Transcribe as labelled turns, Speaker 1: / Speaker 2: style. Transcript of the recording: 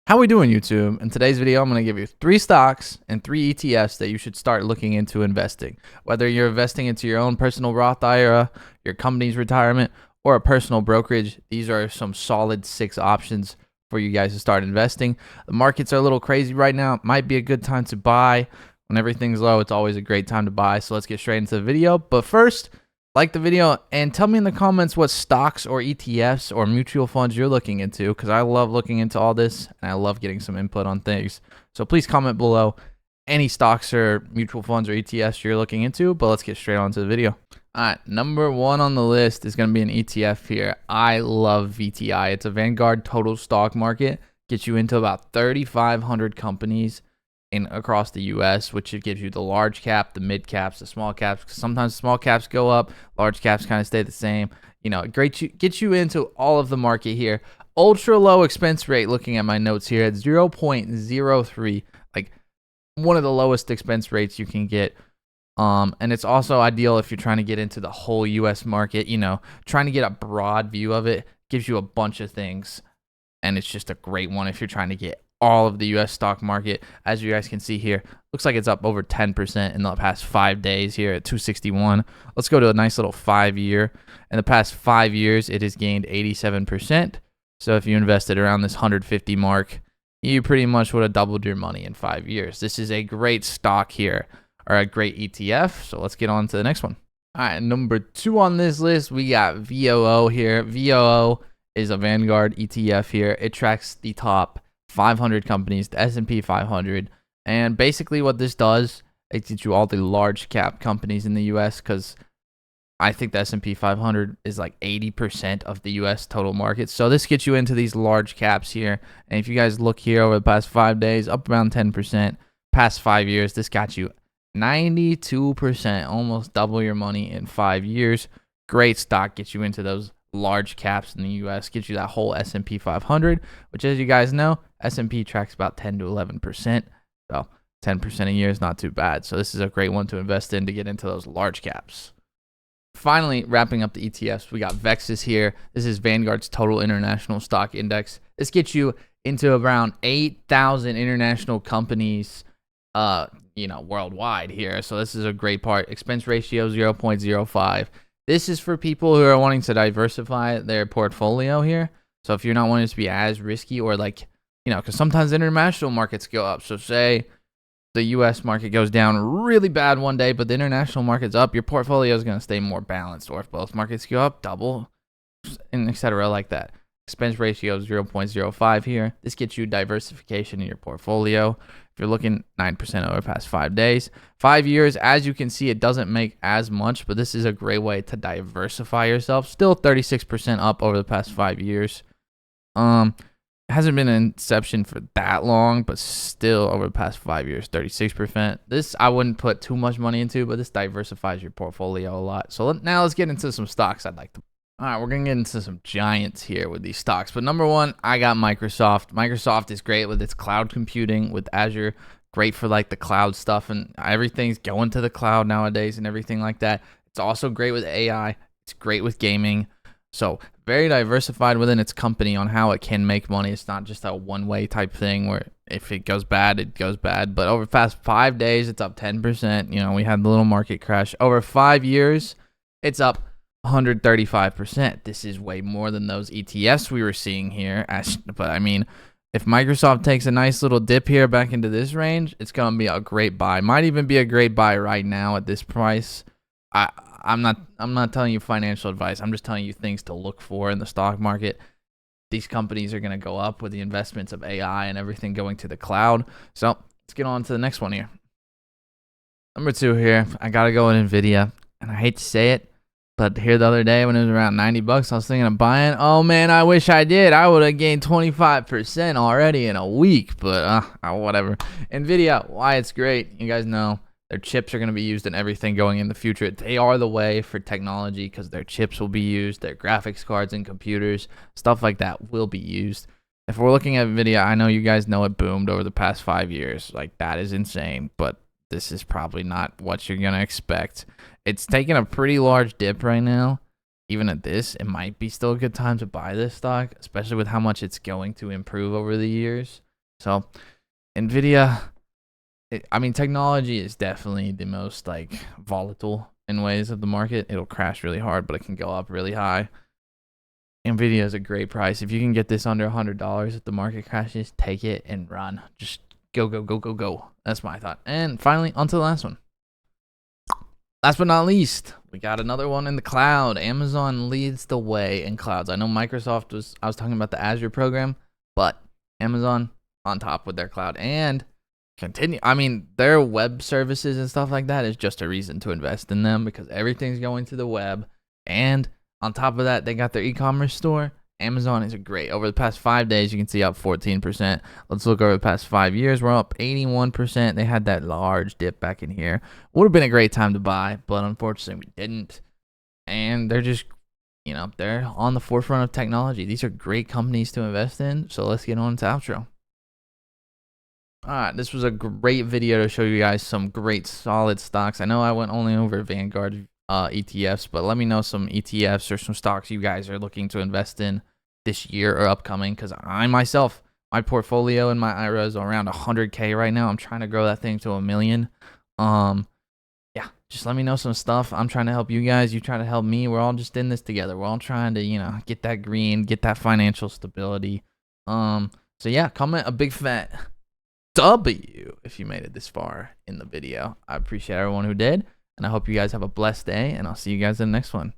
Speaker 1: How we doing, YouTube? In today's video, I'm going to give you 3 stocks and 3 ETFs that you should start looking into investing. Whether you're investing into your own personal Roth IRA, your company's retirement, or a personal brokerage, these are some solid 6 options for you guys to start investing. The markets are a little crazy right now. It might be a good time to buy. When everything's low, it's always a great time to buy. So let's get straight into the video. But first, like the video and tell me in the comments what stocks or ETFs or mutual funds you're looking into, because I love looking into all this and I love getting some input on things. So please comment below any stocks or mutual funds or ETFs you're looking into, but let's get straight on to the video. All right, number 1 on the list is going to be an ETF here. I love VTI. It's a Vanguard total stock market. Gets you into about 3,500 companies across the US, which it gives you the large cap, the mid caps, the small caps. Sometimes small caps go up, large caps kind of stay the same. You know, gets you into all of the market here. Ultra low expense rate, looking at my notes here, at 0.03, like one of the lowest expense rates you can get. And it's also ideal if you're trying to get into the whole US market, you know, trying to get a broad view of it. Gives you a bunch of things, and it's just a great one if you're trying to get all of the US stock market. As you guys can see here, looks like it's up over 10% in the past 5 days here at 261. Let's go to a nice little 5-year. In the past 5 years, it has gained 87%. So if you invested around this 150 mark, you pretty much would have doubled your money in 5 years. This is a great stock here, or a great ETF. So let's get on to the next one. All right, number 2 on this list, we got VOO here. VOO is a Vanguard ETF here. It tracks the top 500 companies, the S&P 500, and basically what this does, it gets you all the large cap companies in the US, because I think the S&P 500 is like 80% of the US total market. So this gets you into these large caps here. And if you guys look here over the past 5 days, up around 10%. Past 5 years, this got you 92%, almost double your money in 5 years. Great stock, gets you into those large caps in the US, gets you that whole S&P 500, which, as you guys know, S&P tracks about 10 to 11%. So 10% a year is not too bad. So this is a great one to invest in to get into those large caps. Finally, wrapping up the ETFs, we got VEXes here. This is Vanguard's total international stock index. This gets you into around 8,000 international companies worldwide here. So this is a great part. Expense ratio 0.05. This is for people who are wanting to diversify their portfolio here. So if you're not wanting it to be as risky, or because sometimes international markets go up. So say the US market goes down really bad one day, but the international market's up, your portfolio is going to stay more balanced. Or if both markets go up, double, and etc. like that. Expense ratio 0.05 here. This gets you diversification in your portfolio. If you're looking 9% over the past 5 days. 5 years, as you can see, it doesn't make as much, but this is a great way to diversify yourself. Still 36% up over the past 5 years. It hasn't been an inception for that long, but still over the past 5 years, 36%. This I wouldn't put too much money into, but this diversifies your portfolio a lot. So now let's get into some stocks I'd like to. All right, we're going to get into some giants here with these stocks. But number 1, I got Microsoft. Microsoft is great with its cloud computing, with Azure. Great for like the cloud stuff, and everything's going to the cloud nowadays and everything like that. It's also great with AI. It's great with gaming. So very diversified within its company on how it can make money. It's not just a one-way type thing where if it goes bad, it goes bad. But over the past 5 days, it's up 10%. You know, we had the little market crash. Over 5 years, it's up 135%. This is way more than those ETFs we were seeing here. But I mean, if Microsoft takes a nice little dip here back into this range, it's going to be a great buy. Might even be a great buy right now at this price. I'm not telling you financial advice. I'm just telling you things to look for in the stock market. These companies are going to go up with the investments of AI and everything going to the cloud. So let's get on to the next one here. Number 2 here, I got to go with NVIDIA. And I hate to say it, but here the other day when it was around 90 bucks, I was thinking of buying. Oh man, I wish I did. I would have gained 25% already in a week, but whatever. NVIDIA, why it's great. You guys know their chips are going to be used in everything going in the future. They are the way for technology because their chips will be used. Their graphics cards and computers, stuff like that will be used. If we're looking at NVIDIA, I know you guys know it boomed over the past 5 years. Like, that is insane, but this is probably not what you're going to expect. It's taking a pretty large dip right now. Even at this, it might be still a good time to buy this stock, especially with how much it's going to improve over the years. So Nvidia, I mean, technology is definitely the most like volatile in ways of the market. It'll crash really hard, but it can go up really high. Nvidia is a great price. If you can get this under $100 if the market crashes, take it and run. Just go, go, go, go, go. That's my thought. And finally, on to the last one. Last but not least, we got another one in the cloud. Amazon leads the way in clouds. I know Microsoft I was talking about the Azure program, but Amazon on top with their cloud and continue. I mean, their web services and stuff like that is just a reason to invest in them because everything's going to the web. And on top of that, they got their e-commerce store. Amazon is great. Over the past 5 days, you can see up 14%. Let's look over the past 5 years. We're up 81%. They had that large dip back in here. Would have been a great time to buy, but unfortunately we didn't. And they're just, they're on the forefront of technology. These are great companies to invest in. So let's get on to outro. All right, this was a great video to show you guys some great solid stocks. I know I went only over Vanguard ETFs, but let me know some ETFs or some stocks you guys are looking to invest in this year or upcoming, because I myself, my portfolio in my IRA is around 100K right now. I'm trying to grow that thing to 1 million. Yeah, just let me know some stuff. I'm trying to help you guys. You try to help me. We're all just in this together. We're all trying to, get that green, get that financial stability. So yeah, comment a big fat W if you made it this far in the video. I appreciate everyone who did, and I hope you guys have a blessed day, and I'll see you guys in the next one.